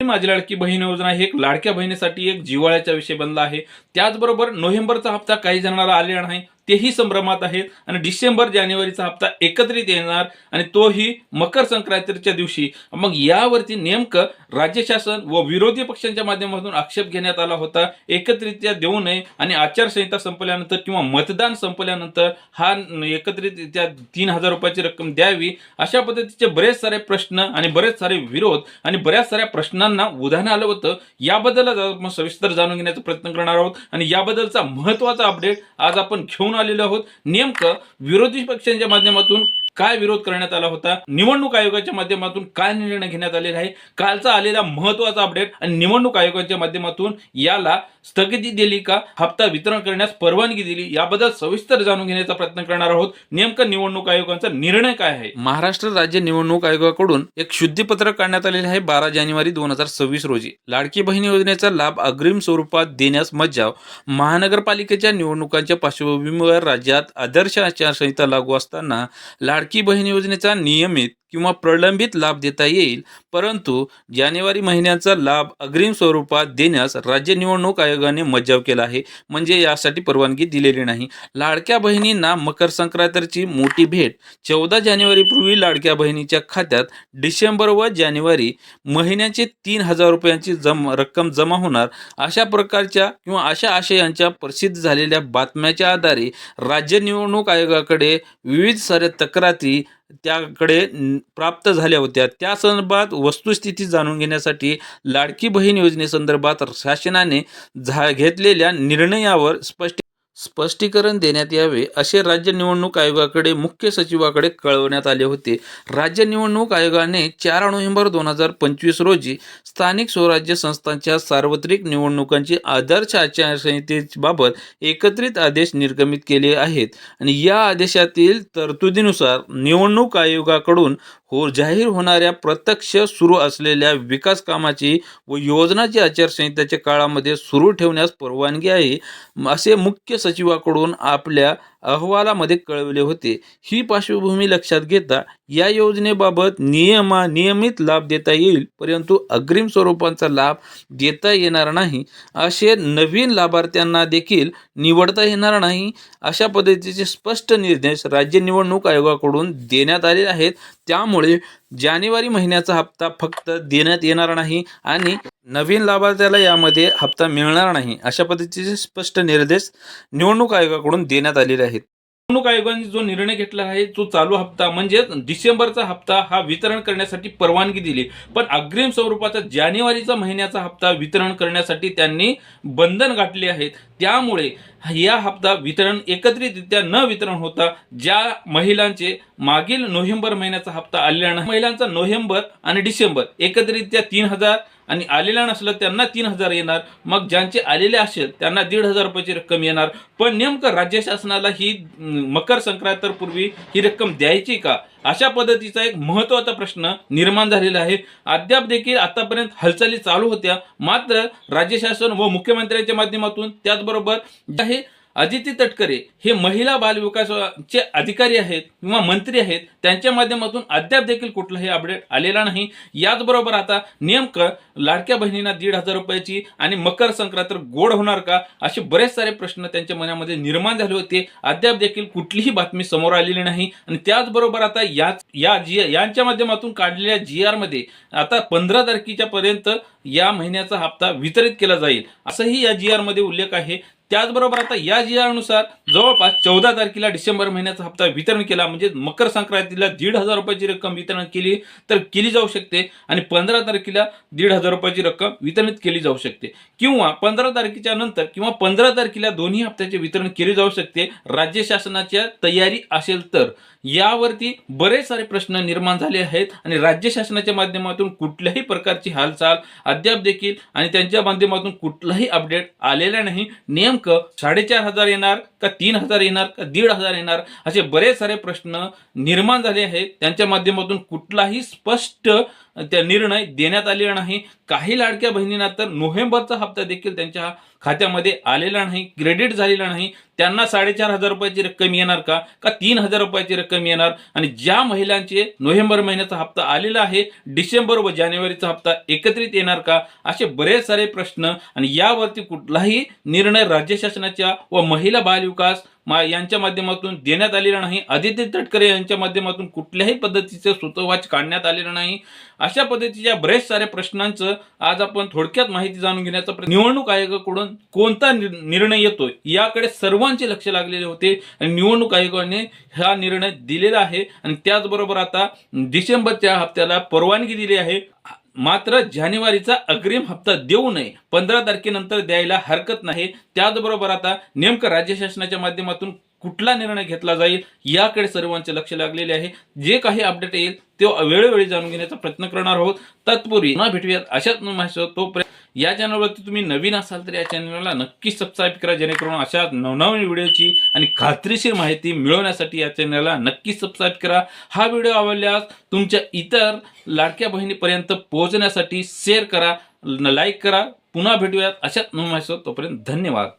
माझी लाडकी बहीण योजना ही एक लाडक्या बहिणीसाठी एक जिव्हाळ्याचा विषय बनला आहे। त्याचबरोबर नोव्हेंबरचा हप्ता काही जणांना आलेला नाही, तेही संभ्रमात आहेत आणि डिसेंबर जानेवारीचा हप्ता एकत्रित येणार आणि तोही मकर संक्रांतीच्या दिवशी। मग यावरती नेमकं राज्य शासन व विरोधी पक्षांच्या माध्यमातून आक्षेप घेण्यात आला होता, एकत्रितरित्या देऊ नये आणि आचारसंहिता संपल्यानंतर किंवा मतदान संपल्यानंतर हा एकत्रितरित्या 3,000 रुपयाची रक्कम द्यावी, अशा पद्धतीचे बरेच सारे प्रश्न आणि बरेच सारे विरोध आणि बऱ्याच साऱ्या प्रश्नांना उधाण आलं होतं। याबद्दल आपण सविस्तर जाणून घेण्याचा प्रयत्न करणार आहोत आणि याबद्दलचा महत्त्वाचा अपडेट आज आपण घेऊन आलेलो आहोत। नेमकं विरोधी पक्षांच्या माध्यमातून काय विरोध करण्यात आला होता, निवडणूक आयोगाच्या माध्यमातून काय निर्णय घेण्यात आलेला आहे, कालचा आलेला महत्त्वाचा अपडेट आणि निवडणूक आयोगाच्या माध्यमातून याला स्थगिती दिली का, हप्ता वितरण करण्यास परवानगी दिली, याबद्दल सविस्तर जाणून घेण्याचा प्रयत्न करणार आहोत। नेमकं निवडणूक आयोगाचा निर्णय काय आहे। महाराष्ट्र राज्य निवडणूक आयोगाकडून एक शुद्धीपत्रक काढण्यात आलेले आहे 12 जानेवारी 2026 रोजी। लाडकी बहीण योजनेचा लाभ अग्रिम स्वरूपात देण्यास मज्जाव। महानगरपालिकेच्या निवडणुकांच्या पार्श्वभूमीवर राज्यात आदर्श आचारसंहिता लागू असताना लाडकी बहीण योजनेचा नियमित किंवा प्रलंबित लाभ देता येईल, परंतु जानेवारी महिन्याचा लाभ अग्रिम स्वरूपात देण्यास राज्य निवडणूक आयोगाने मज्जाव केला आहे, म्हणजे यासाठी परवानगी दिलेली नाही। लाडक्या बहिणींना मकर संक्रांतीची मोठी भेट। 14 जानेवारी पूर्वी लाडक्या बहिणीच्या खात्यात डिसेंबर व जानेवारी महिन्याचे 3,000 रुपयांची रक्कम जमा होणार, अशा प्रकारच्या किंवा अशा आशयांच्या प्रसिद्ध झालेल्या बातम्याच्या आधारे राज्य निवडणूक आयोगाकडे विविध साऱ्या तक्रारी त्याकडे प्राप्त झाल्या होत्या। त्या संदर्भात वस्तुस्थिती जाणून घेण्यासाठी लाडकी बहीण योजनेसंदर्भात शासनाने घेतलेल्या निर्णयावर स्पष्टीकरण देण्यात यावे, असे राज्य निवडणूक आयोगाकडे मुख्य सचिवाकडे कळवण्यात आले होते। राज्य निवडणूक आयोगाने 4 नोव्हेंबर 2025 रोजी स्थानिक स्वराज्य संस्थांच्या सार्वत्रिक निवडणुकांची आदर्श आचारसंहितेबाबत एकत्रित आदेश निर्गमित केले आहेत आणि या आदेशातील तरतुदीनुसार निवडणूक आयोगाकडून जाहीर होणाऱ्या प्रत्यक्ष सुरू असलेल्या विकास कामाची व योजनाची आचारसंहितेच्या काळामध्ये सुरू ठेवण्यास परवानगी आहे, असे मुख्य सचिवाकडून आपल्या अहवालामध्ये कळवले होते। ही पार्श्वभूमी लक्षात घेता या योजनेबाबत नियमित लाभ देता येईल, परंतु अग्रिम स्वरूपाचा लाभ देता येणार नाही, असे नवीन लाभार्थ्यांना देखील निवडता येणार नाही, अशा पद्धतीचे स्पष्ट निर्देश राज्य निवडणूक आयोगाकडून देण्यात आले आहेत। त्यामुळे जानेवारी महिन्याचा हप्ता फक्त देण्यात येणार नाही आणि नवीन लाभार्थ्याला यामध्ये हप्ता मिळणार नाही, अशा पद्धतीचे स्पष्ट निर्देश निवडणूक आयोगाकडून देण्यात आलेले आहेत। निवडणूक आयोगाने जो निर्णय घेतला आहे, जो चालू हप्ता म्हणजे डिसेंबरचा हप्ता हा वितरण करण्यासाठी परवानगी दिली, पण अग्रिम स्वरूपाचा जानेवारीचा महिन्याचा हप्ता वितरण करण्यासाठी त्यांनी बंधन गाठले आहेत। त्यामुळे या हप्ता वितरण एकत्रितरित्या न वितरण होता ज्या महिलांचे मागील नोव्हेंबर महिन्याचा हप्ता आलेला नाही, महिलांचा नोव्हेंबर आणि डिसेंबर एकत्रितरित्या 3,000 आणि आलेला नसलं त्यांना 3,000 येणार, मग ज्यांचे आलेले असेल त्यांना 1,500 रुपयाची रक्कम येणार। पण नेमकं राज्य शासनाला ही मकर संक्रांतीपूर्वी ही रक्कम द्यायची का, अशा पद्धतीचा एक महत्त्वाचा प्रश्न निर्माण झालेला आहे। अद्याप देखील आतापर्यंत हालचाली चालू होत्या, मात्र राज्य शासन व मुख्यमंत्र्यांच्या माध्यमातून त्याचबरोबर आहे अदिती तटकरे हे महिला बाल विकासाचे अधिकारी आहेत किंवा मंत्री आहेत, त्यांच्या माध्यमातून अद्याप देखील कुठलाही अपडेट आलेला नाही। याचबरोबर आता नेमकं लाडक्या बहिणींना 1,500 रुपयाची आणि मकर संक्रांत गोड होणार का, असे बरेच सारे प्रश्न त्यांच्या मनामध्ये निर्माण झाले होते। अद्याप देखील कुठलीही बातमी समोर आलेली नाही आणि त्याचबरोबर आता यांच्या माध्यमातून काढलेल्या GR मध्ये आता 15 तारखेच्या पर्यंत या महिन्याचा हप्ता वितरित केला जाईल, असंही या GR मध्ये उल्लेख आहे। त्याचबरोबर आता या GR नुसार जवळपास 14 तारखेला डिसेंबर महिन्याचा हप्ता वितरण केला, म्हणजे मकर संक्रांतीला 1,500 रुपयाची रक्कम वितरण केली तर केली जाऊ शकते आणि 15 तारखेला 1,500 रुपयाची रक्कम वितरित केली जाऊ शकते, किंवा 15 तारखेच्या नंतर किंवा 15 तारखेला दोन्ही हप्त्याचे वितरण केले जाऊ शकते, राज्य शासनाच्या तयारी असेल तर। यावरती बरेच सारे प्रश्न निर्माण झाले आहेत आणि राज्य शासनाच्या माध्यमातून कुठल्याही प्रकारची हालचाल अद्याप देखील आणि त्यांच्या माध्यमातून कुठलाही अपडेट आलेला नाही। नेमकं 4,500 येणार का 3,000 येणार का 1,500 येणार, असे बरेच सारे प्रश्न निर्माण झाले आहेत. त्यांच्या माध्यमातून कुठलाही स्पष्ट त्या निर्णय देण्यात आलेला नाही. काही लाडक्या बहिणींना तर नोव्हेंबरचा हप्ता देखील त्यांच्या खात्यामध्ये आलेला नाही, क्रेडिट झालेला नाही. त्यांना 4,500 रुपयाची रक्कम येणार का 3,000 रुपयाची रक्कम येणार, आणि ज्या महिलांचे नोव्हेंबर महिन्याचा हप्ता आलेला आहे, डिसेंबर व जानेवारीचा हप्ता एकत्रित येणार का, असे बरेच सारे प्रश्न. आणि यावरती कुठलाही निर्णय राज्य शासनाच्या व महिला बाल विकास यांच्या माध्यमातून देण्यात आलेला नाही. आदित्य तटकरे यांच्या माध्यमातून कुठल्याही पद्धतीचे सूतोवाच काढण्यात आलेलं नाही. अशा पद्धतीच्या बरेच साऱ्या प्रश्नांचं आज आपण थोडक्यात माहिती जाणून घेण्याचा निवडणूक आयोगाकडून कोणता निर्णय येतोय याकडे सर्वांचे लक्ष लागलेले होते, आणि निवडणूक आयोगाने हा निर्णय दिलेला आहे. आणि त्याचबरोबर आता डिसेंबरच्या हप्त्याला परवानगी दिली आहे. मात्र जानेवारीचा अग्रिम हप्ता देऊ नये, 15 तारखेनंतर द्यायला हरकत नाही. त्याचबरोबर आता नेमकं राज्य शासनाच्या माध्यमातून कुठला निर्णय घेतला जाईल याकडे सर्वांचे लक्ष लागलेले आहे. जे काही अपडेट येईल ते वेळोवेळी जाणून घेण्याचा प्रयत्न करणार आहोत. तत्पूर्वी पुन्हा भेटूयात अशाच माहिती. तोपर्यंत या चॅनलवरती तुम्ही नवीन असाल तर या चॅनलला नक्की सबस्क्राईब करा, जेणेकरून अशा नवनवीन व्हिडिओची आणि खात्रीशीर माहिती मिळवण्यासाठी या चॅनलला नक्की सबस्क्राईब करा. हा व्हिडिओ आवडल्यास तुमच्या इतर लाडक्या बहिणीपर्यंत पोहोचण्यासाठी शेअर करा, लाईक करा. पुन्हा भेटूयात अशाच माहिती. तोपर्यंत धन्यवाद.